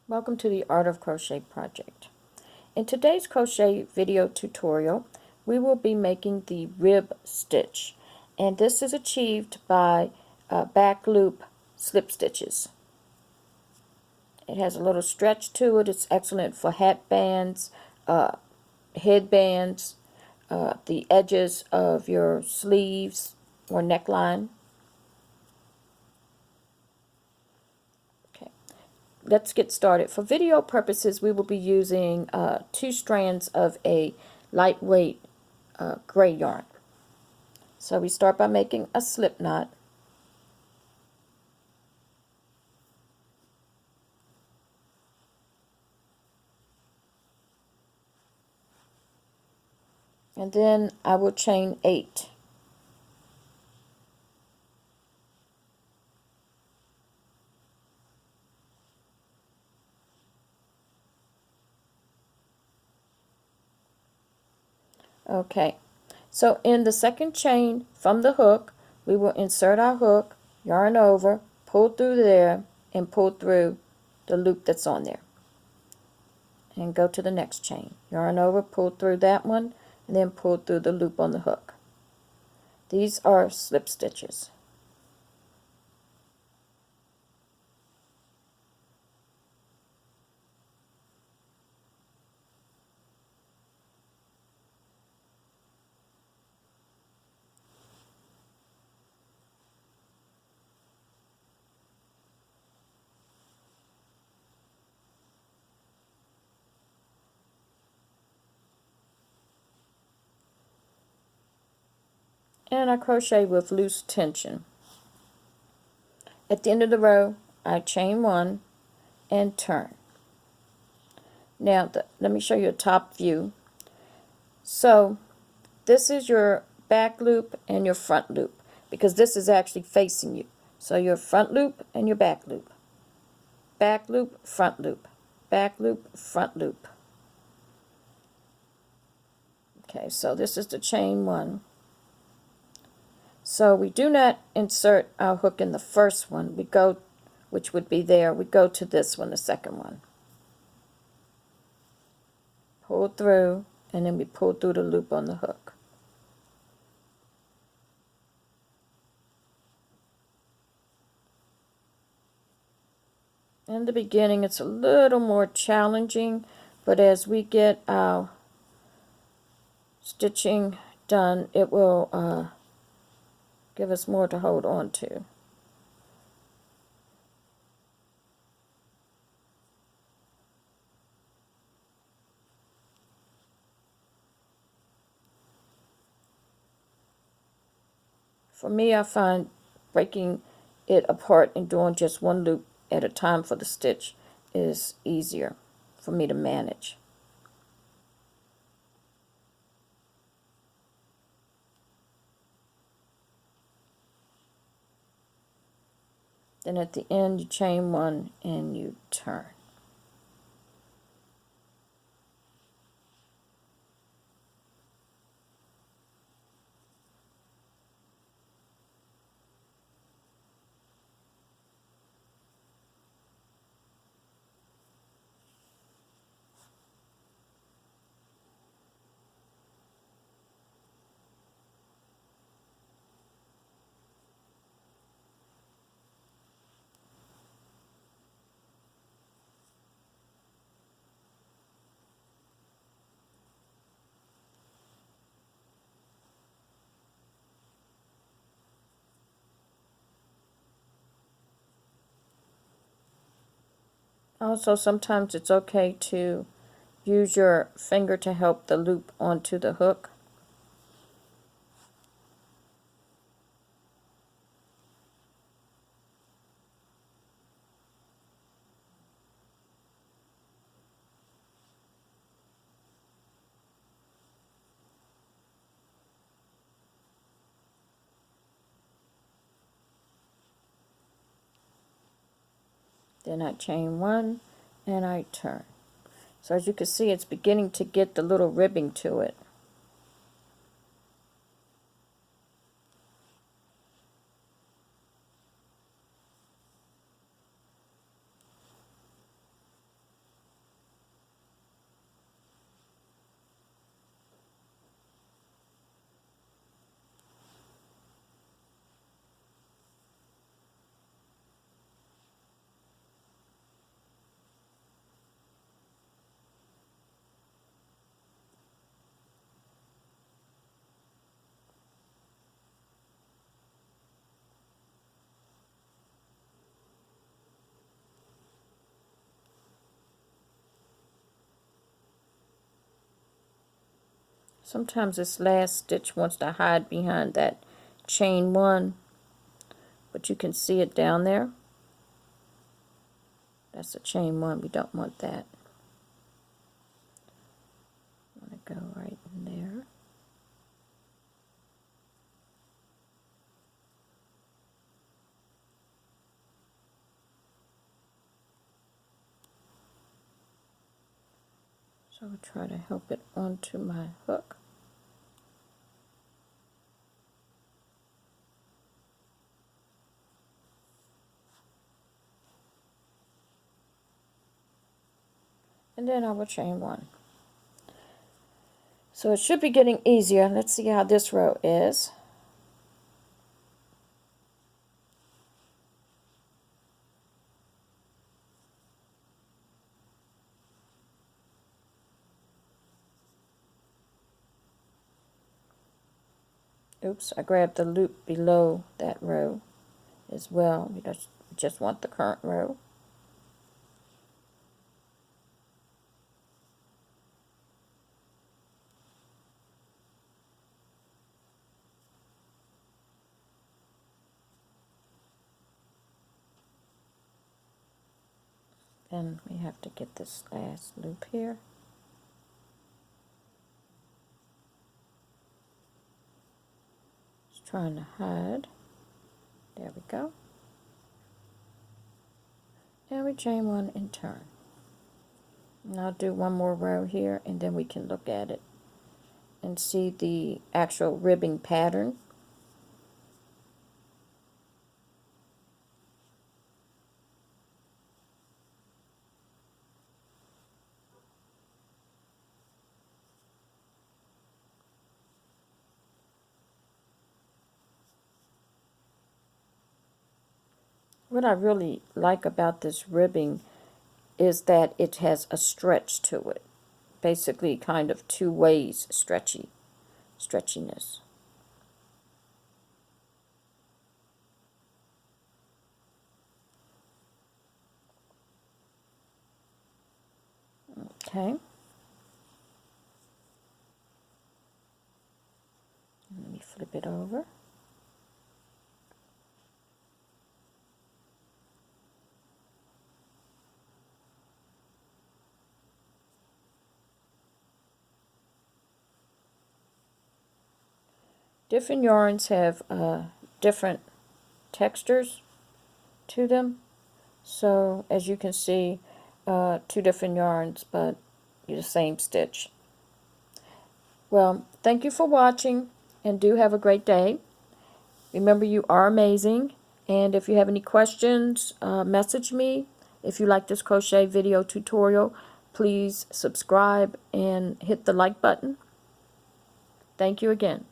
Welcome to the Art of Crochet project. In today's crochet video tutorial, we will be making the rib stitch, and this is achieved by back loop slip stitches. It has a little stretch to it. It's excellent for hat bands, headbands, the edges of your sleeves or neckline. Let's get started. For video purposes, we will be using 2 strands of a lightweight gray yarn. So we start by making a slip knot. And then I will chain 8. Okay, so in the second chain from the hook, we will insert our hook, yarn over, pull through there, and pull through the loop that's on there. And go to the next chain. Yarn over, pull through that one, and then pull through the loop on the hook. These are slip stitches. And I crochet with loose tension. At the end of the row, I chain 1 and turn. Now, let me show you a top view. So, this is your back loop and your front loop, because this is actually facing you. So, your front loop and your back loop. Back loop, front loop. Back loop, front loop. Okay, so this is the chain 1. So we do not insert our hook in the first one. We go, which would be there, we go to this one, the second one. Pull through, and then we pull through the loop on the hook. In the beginning, it's a little more challenging, but as we get our stitching done, it will give us more to hold on to. For me, I find breaking it apart and doing just one loop at a time for the stitch is easier for me to manage. Then at the end, you chain 1 and you turn. Also, sometimes it's okay to use your finger to help the loop onto the hook. Then I chain 1 and I turn. So as you can see, it's beginning to get the little ribbing to it. Sometimes this last stitch wants to hide behind that chain one, but you can see it down there. That's a chain one. We don't want that. I want to go right in there. So I'll try to help it onto my hook. And then I will chain one. So it should be getting easier. Let's see how this row is. Oops, I grabbed the loop below that row as well. We just want the current row. Then we have to get this last loop here. Just trying to hide. There we go. Now we chain one and turn. And I'll do one more row here and then we can look at it and see the actual ribbing pattern. What I really like about this ribbing is that it has a stretch to it. Basically kind of two ways stretchiness. Okay. Let me flip it over. Different yarns have different textures to them. So as you can see, two different yarns, but the same stitch. Well, thank you for watching, and do have a great day. Remember, you are amazing, and if you have any questions, message me. If you like this crochet video tutorial, please subscribe and hit the like button. Thank you again.